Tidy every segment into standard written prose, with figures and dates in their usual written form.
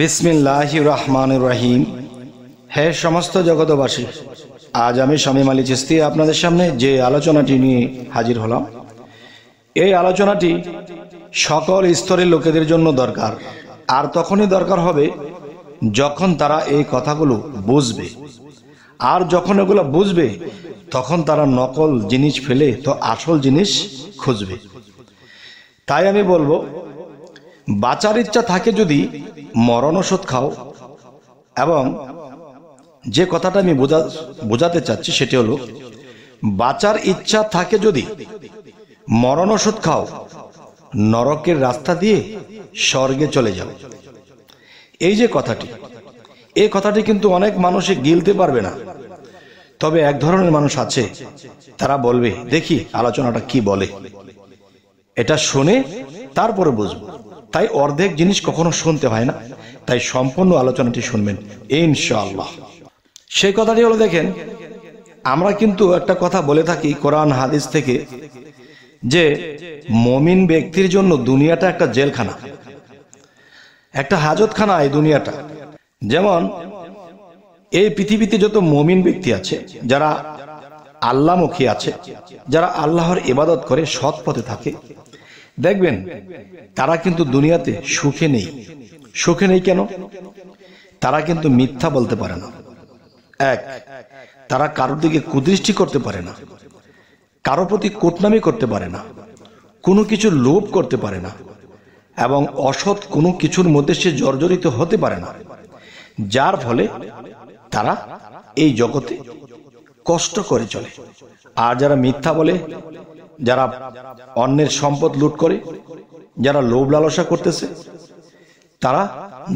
বিসমিল্লাহির রহমানির রহিম। হে সমস্ত জগতবাসী, আজ আমি শামীম আলী চিশতি আপনাদের সামনে যে আলোচনাটি নিয়ে হাজির হলাম, এই আলোচনাটি সকল স্তরের লোকেদের জন্য দরকার। আর তখনই দরকার হবে যখন তারা এই কথাগুলো বুঝবে। আর যখন এগুলো বুঝবে তখন তারা নকল জিনিস ফেলে তো আসল জিনিস খুঁজবে। তাই আমি বলবো, বাঁচার ইচ্ছা থাকে যদি মরণ ওষুধ খাও। এবং যে কথাটা আমি বোঝাতে চাচ্ছি সেটি হলো, বাঁচার ইচ্ছা থাকে যদি মরণ ওষুধ খাও, নরকের রাস্তা দিয়ে স্বর্গে চলে যাও। এই যে কথাটি, এই কথাটি কিন্তু অনেক মানুষে গিলতে পারবে না। তবে এক ধরনের মানুষ আছে, তারা বলবে দেখি আলোচনাটা কি বলে, এটা শুনে তারপরে বুঝবো। তাই অর্ধেক জিনিস কখনো শুনতে হয় না, তাই সম্পূর্ণ আলোচনাটি শুনবেন ইনশাআল্লাহ। সেই কথাটি হলো, দেখেন, আমরা কিন্তু একটা কথা বলে থাকি কোরআন হাদিস থেকে, যে মুমিন ব্যক্তির জন্য দুনিয়াটা একটা জেলখানা, একটা হাজতখানা এই দুনিয়াটা। যেমন এই পৃথিবীতে যত মুমিন ব্যক্তি আছে, যারা আল্লাহমুখী আছে, যারা আল্লাহর ইবাদত করে সৎ পথে থাকে, দেখবেন তারা কিন্তু দুনিয়াতে সুখে নেই। সুখে নেই কেন? তারা কিন্তু মিথ্যা বলতে পারে না। এক, তারা কারোর দিকে কুদৃষ্টি করতে পারে না, কারো প্রতি কুটনামি করতে পারে না, কোনো কিছু লোভ করতে পারে না, এবং অসৎ কোনো কিছুর মধ্যে সে জর্জরিত হতে পারে না। যার ফলে তারা এই জগতে কষ্ট করে চলে। আর যারা মিথ্যা বলে, যারা অন্যের সম্পদ লুট করে, যারা লোভ লালসা করতেছে, তারা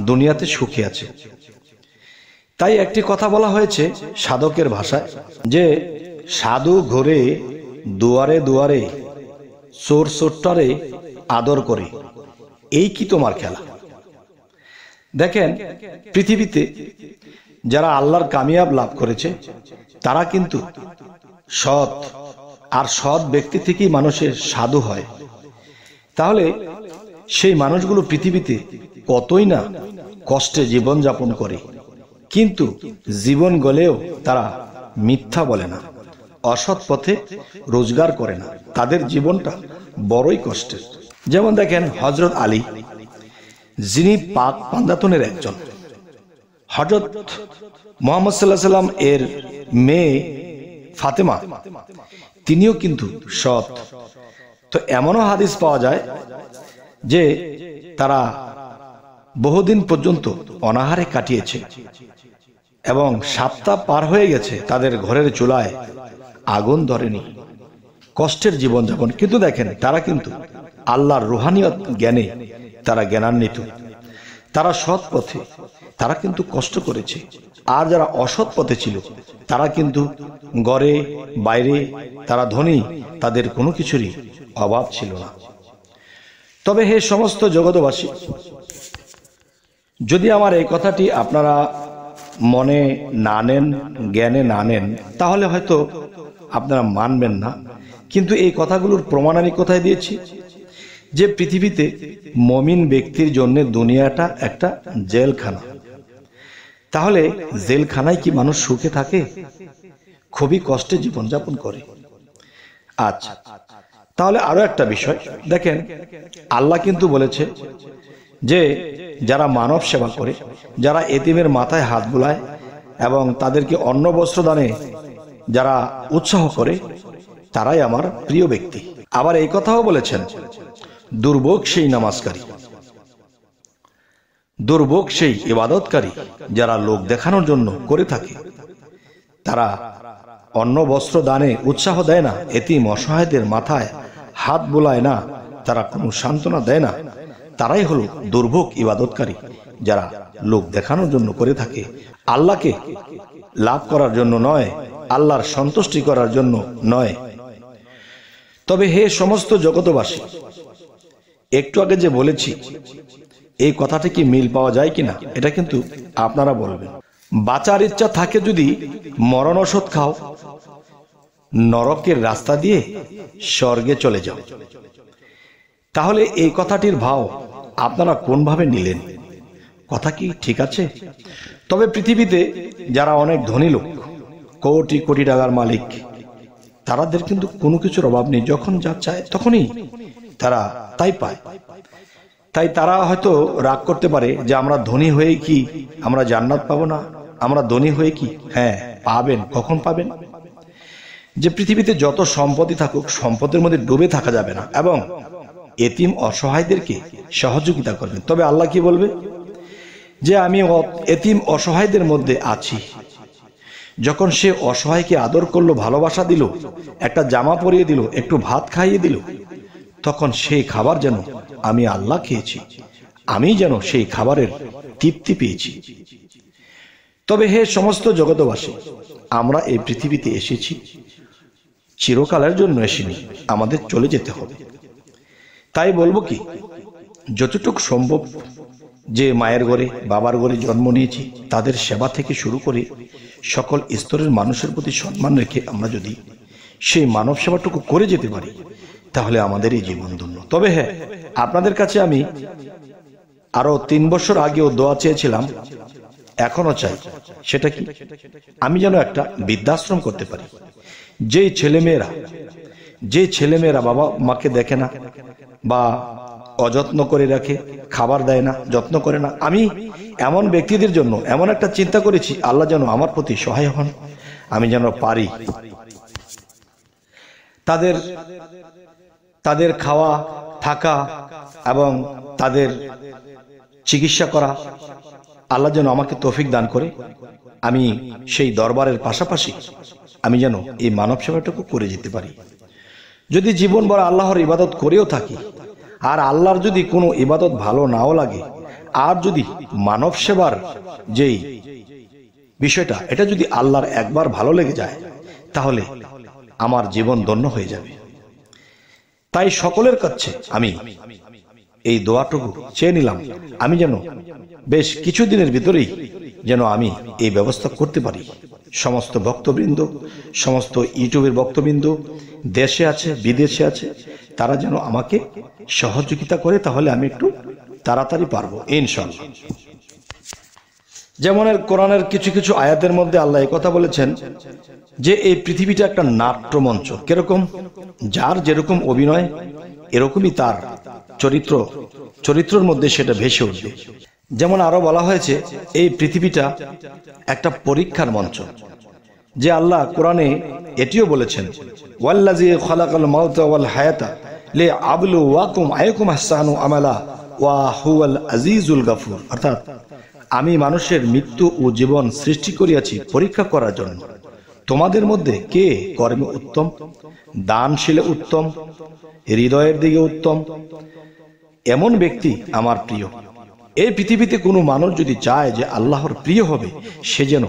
দুনিয়াতে সুখী আছে। তাই একটি কথা বলা হয়েছে সাধকের ভাষায়, যে সাধু ঘুরে দুয়ারে দুয়ারে, চোর চোরটারে আদর করে, এই কি তোমার খেলা? দেখেন, পৃথিবীতে যারা আল্লাহর কামিয়াব লাভ করেছে, তারা কিন্তু সৎ, আর সৎ ব্যক্তি থেকেই মানুষের সাধু হয়। তাহলে সেই মানুষগুলো পৃথিবীতে কতই না কষ্টে জীবন যাপন করে, কিন্তু জীবন গলেও তারা মিথ্যা বলে না, অসৎ পথে রোজগার করে না। তাদের জীবনটা বড়ই কষ্টের। যেমন দেখেন হযরত আলী, যিনি পাক পান্দাতনের একজন, হযরত মুহাম্মদ সাল্লাল্লাহু আলাইহি সাল্লাম এর মেয়ে ফাতেমা, তিনিও কিন্তু সৎ। তো এমনও হাদিস পাওয়া যায় যে তারা বহুদিন পর্যন্ত অনাহারে কাটিয়েছে, এবং সপ্তাহ পার হয়ে গেছে, তাদের ঘরের চুলায় আগুন ধরেনি, কষ্টের জীবনযাপন। কিন্তু দেখেন, তারা কিন্তু আল্লাহর রুহানিয়ত জ্ঞানে তারা জ্ঞানান্বিত, তারা সৎ পথে, তারা কিন্তু কষ্ট করেছে। আর যারা অসৎ পথে ছিল, তারা কিন্তু ঘরে বাইরে তারা ধনী, তাদের কোনো কিছুরই অভাব ছিল না। তবে হে সমস্ত জগতবাসী, যদি আমার এই কথাটি আপনারা মনে না নেন, জ্ঞানে না নেন, তাহলে হয়তো আপনারা মানবেন না। কিন্তু এই কথাগুলোর প্রমাণ আমি কোথায় দিয়েছি? যে পৃথিবীতে মুমিন ব্যক্তির জন্য দুনিয়াটা একটা জেলখানা। তাহলে জেলখানায় কি মানুষ সুখে থাকে? খুবই কষ্টে জীবনযাপন করে। আচ্ছা, তাহলে আরো একটা বিষয় দেখেন, আল্লাহ কিন্তু বলেছে যে যারা মানব সেবা করে, যারা এতিমের মাথায় হাত বুলায়, এবং তাদেরকে অন্ন বস্ত্র দানে যারা উৎসাহ করে, তারাই আমার প্রিয় ব্যক্তি। আবার এই কথাও বলেছেন, দুর্ভোগ সেই নামাজকারী, দুর্ভোগ সেই ইবাদতকারী যারা লোক দেখানোর জন্য করে থাকে, তারা অন্ন বস্ত্র দানে উৎসাহ দেয় না, এতিম অসহায়দের মাথায় হাত বোলায় না, তারা কোনো সান্ত্বনা দেয় না, তারাই হলো দুর্ভোগ ইবাদতকারী, যারা লোক দেখানোর জন্য করে থাকে, আল্লাহকে লাভ করার জন্য নয়, আল্লাহর সন্তুষ্টি করার জন্য নয়। তবে হে সমস্ত জগতবাসী, একটু আগে যে বলেছি, এই কথাটি কি মিল পাওয়া যায় কিনা, এটা কিন্তু আপনারা বলবেন। বাঁচার ইচ্ছা থাকে যদি মরণ ওষুধ খাও, নরকের রাস্তা দিয়ে স্বর্গে চলে যাও। তাহলে এই কথাটির ভাব আপনারা কোনভাবে নিলেন, কথা কি ঠিক আছে? তবে পৃথিবীতে যারা অনেক ধনী লোক, কোটি কোটি টাকার মালিক, তাদের কিন্তু কোনো কিছুর অভাব নেই। যখন যা চায় তখনই তারা তাই পায়। তাই তারা হয়তো রাগ করতে পারে যে আমরা ধনী হয়ে কি আমরা জান্নাত পাবো না? আমরা ধনী হয়ে কি? হ্যাঁ, পাবেন। কখন পাবেন? যে পৃথিবীতে যত সম্পত্তি থাকুক, সম্পদের মধ্যে ডুবে থাকা যাবে না এবং এতিম অসহায়দেরকে সহযোগিতা করবেন। তবে আল্লাহ কি বলবে? যে আমি এতিম অসহায়দের মধ্যে আছি। যখন সে অসহায়কে আদর করলো, ভালোবাসা দিল, একটা জামা পরিয়ে দিল, একটু ভাত খাইয়ে দিল, তখন সেই খাবার যেন আমি আল্লাহ খেয়েছি, আমি যেন সেই খাবারের তৃপ্তি পেয়েছি। তবে হে সমস্ত জগতবাসী, আমরা এই পৃথিবীতে এসেছি চিরকালের জন্য এসেনি, আমাদের চলে যেতে হবে। তাই বলবো কি, যতটুকু সম্ভব যে মায়ের ঘরে বাবার ঘরে জন্ম নিয়েছি তাদের সেবা থেকে শুরু করে সকল স্তরের মানুষের প্রতি সম্মান রেখে আমরা যদি সেই মানব সেবাটুকু করে যেতে পারি তাহলে আমাদের এই জীবন ধন্য। তবে হ্যাঁ, আপনাদের কাছে আমি আরো 3 বছর আগেও দোয়া চেয়েছিলাম, এখনো চাই। সেটা কি? আমি যেন একটা বৃদ্ধাশ্রম করতে পারি। যে ছেলেমেয়েরা বাবা মাকে দেখে না বা অযত্ন করে রাখে, খাবার দেয় না, যত্ন করে না, আমি এমন ব্যক্তিদের জন্য এমন একটা চিন্তা করেছি, আল্লাহ যেন আমার প্রতি সহায় হন। আমি যেন পারি তাদের খাওয়া, থাকা এবং তাদের চিকিৎসা করা। আল্লাহ যেন আমাকে তৌফিক দান করে আমি সেই দরবারের পাশাপাশি আমি যেন এই মানব সেবাটুকু করে যেতে পারি। যদি জীবন ভর আল্লাহর ইবাদত করেও থাকি আর আল্লাহর যদি কোনো ইবাদত ভালো নাও লাগে, আর যদি মানব সেবার যেই বিষয়টা এটা যদি আল্লাহর একবার ভালো লেগে যায় তাহলে আমার জীবন ধন্য হয়ে যাবে। তাই সকলের কাছে আমি এই দোয়াটুকু চেয়ে নিলাম, আমি যেন বেশ কিছুদিনের ভিতরেই যেন আমি এই ব্যবস্থা করতে পারি। সমস্ত ভক্তবৃন্দ, সমস্ত ইউটিউবের ভক্তবৃন্দ দেশে আছে, বিদেশে আছে, তারা যেন আমাকে সহযোগিতা করে, তাহলে আমি একটু তাড়াতাড়ি পারবো ইনশাআল্লাহ। যেমন কোরআনের কিছু কিছু আয়াতের মধ্যে আল্লাহ এই কথা বলেছেন যে এই পৃথিবীটা একটা নাট্যমঞ্চ। কিরকম? যার যেরকম অভিনয় এরকমই তার চরিত্রের মধ্যে সেটা ভেসে উঠবে। যেমন আরো বলা হয়েছে এই পৃথিবীটা একটা পরীক্ষার মঞ্চ। যে আল্লাহ কোরআনে এটিও বলেছেন, ওয়াল্লাযী খালাকাল মাউতা ওয়াল হায়াতা লিআবলুওয়াকুম আইয়াকুম আহসানু আমালা ওয়া হুয়াল আজিজুল গাফুর। অর্থাৎ আমি মানুষের মৃত্যু ও জীবন সৃষ্টি করিয়াছি পরীক্ষা করার জন্য, তোমাদের মধ্যে কে কর্মে উত্তম, দানশীলে উত্তম, হৃদয়ের দিকে উত্তম, এমন ব্যক্তি আমার প্রিয়। এই পৃথিবীতে কোনো মানুষ যদি চায় যে আল্লাহর প্রিয় হবে, সে যেন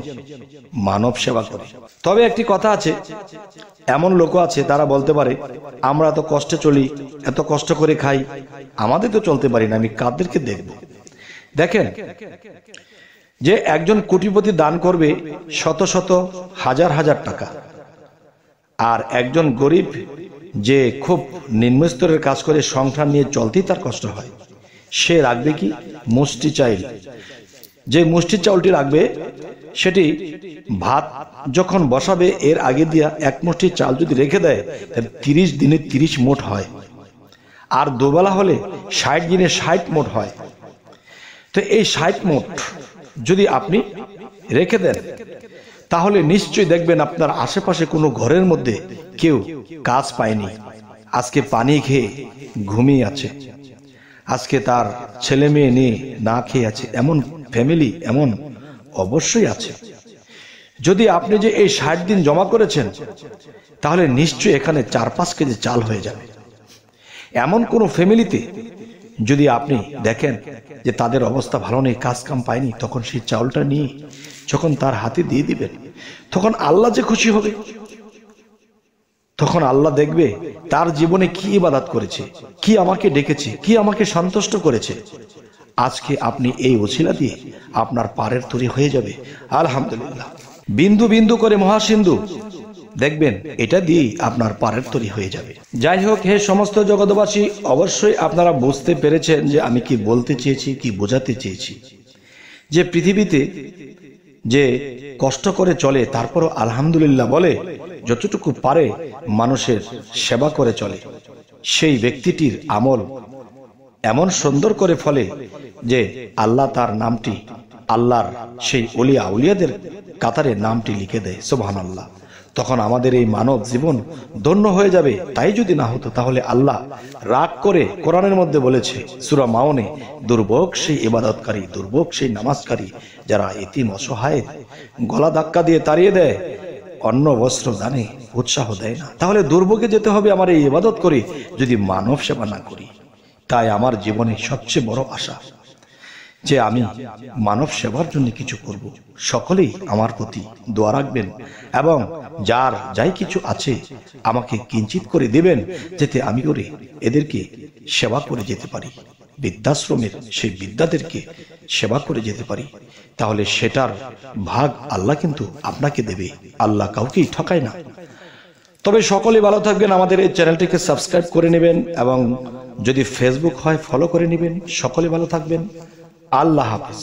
মানব সেবা করে। তবে একটি কথা আছে, এমন লোক আছে তারা বলতে পারে আমরা তো কষ্টে চলি, এত কষ্ট করে খাই, আমাদের তো চলতে পারি না, আমি কাদেরকে দেখব? দেখেন, যে একজন কোটিপতি দান করবে শত শত হাজার হাজার টাকা, আর একজন গরিব যে খুব নিম্ন স্তরের কাজ করে সংসার নিয়ে চলতেই তার কষ্ট হয়, সে রাখবে কি? মুষ্টি চাইল। যে মুষ্টি চাউলটি রাখবে সেটি ভাত যখন বসাবে এর আগে দিয়া এক মুষ্টি চাল যদি রেখে দেয়, 30 দিনে 30 মোট হয়, আর দুবেলা হলে 60 দিনে 60 মোট হয়। তো এই 60 মোট যদি আপনি রেখে দেন তাহলে নিশ্চয়ই দেখবেন আপনার আশেপাশে কোনো ঘরের মধ্যে কেউ কাজ পায়নি, আজকে পানি খেয়ে ঘুমিয়ে আছে, আজকে তার ছেলে মেয়ে নিয়ে না খেয়ে আছে, এমন ফ্যামিলি এমন অবশ্যই আছে। যদি আপনি যে এই 60 দিন জমা করেছেন তাহলে নিশ্চয়ই এখানে 4-5 কেজি চাল হয়ে যাবে। এমন কোন ফ্যামিলিতে যদি আপনি দেখেন যে তাদের অবস্থা ভালো নেই, কাজ কাম পায়নি, তখন সেই চাউলটা নিয়ে যখন তার হাতে দিয়ে দিবেন, তখন আল্লাহ যে খুশি হবে, তখন আল্লাহ দেখবে তার জীবনে কি ইবাদত করেছে, কি আমাকে ডেকেছে, কি আমাকে সন্তুষ্ট করেছে। আজকে আপনি এই ওসিলা দিয়ে আপনার পারের তৈরি হয়ে যাবে আলহামদুলিল্লাহ। বিন্দু বিন্দু করে মহাসিন্ধু দেখবেন, এটা দিয়ে আপনার পারের তৈরি হয়ে যাবে। যাই হোক, হে সমস্ত জগৎবাসী, অবশ্যই আপনারা বুঝতে পেরেছেন যে আমি কি বলতে চেয়েছি, কি বোঝাতে চেয়েছি। যে পৃথিবীতে যে কষ্ট করে চলে তারপরও আলহামদুলিল্লাহ বলে, যতটুকু পারে মানুষের সেবা করে চলে, সেই ব্যক্তিটির আমল এমন সুন্দর করে ফলে যে আল্লাহ তার নামটি আল্লাহর সেই ওলিয়া আউলিয়াদের কাতারে নামটি লিখে দেয়। সুবহানাল্লাহ। তখন আমাদের এই মানব জীবন ধন্য হয়ে যাবে। তাই যদি না হতো তাহলে আল্লাহ রাগ করে কোরআনের মধ্যে বলেছে সূরা মাউনে, দুর্ভোগ সেই ইবাদতকারী, দুর্ভোগ সেই নামাজকারী যারা এতিম অসহায় গলা ধাক্কা দিয়ে তাড়িয়ে দেয়, অন্ন বস্ত্র দানে উৎসাহ দেয় না। তাহলে দুর্ভোগে যেতে হবে আমার এই ইবাদত করে যদি মানব সেবা না করি। তাই আমার জীবনে সবচেয়ে বড় আশা যে আমি মানব সেবার জন্য কিছু করব। সকলেই আমার প্রতি দোয়া রাখবেন এবং যার যাই কিছু আছে আমাকে কিঞ্চিত করে দেবেন, যাতে আমি করে এদেরকে সেবা করে যেতে পারি, বৃদ্ধাশ্রমের সেই বৃদ্ধাদেরকে সেবা করে যেতে পারি। তাহলে সেটার ভাগ আল্লাহ কিন্তু আপনাকে দেবে। আল্লাহ কাউকেই ঠকায় না। তবে সকলে ভালো থাকবেন, আমাদের এই চ্যানেলটিকে সাবস্ক্রাইব করে নেবেন এবং যদি ফেসবুক হয় ফলো করে নেবেন। সকলে ভালো থাকবেন। আল্লাহ হাফেজ।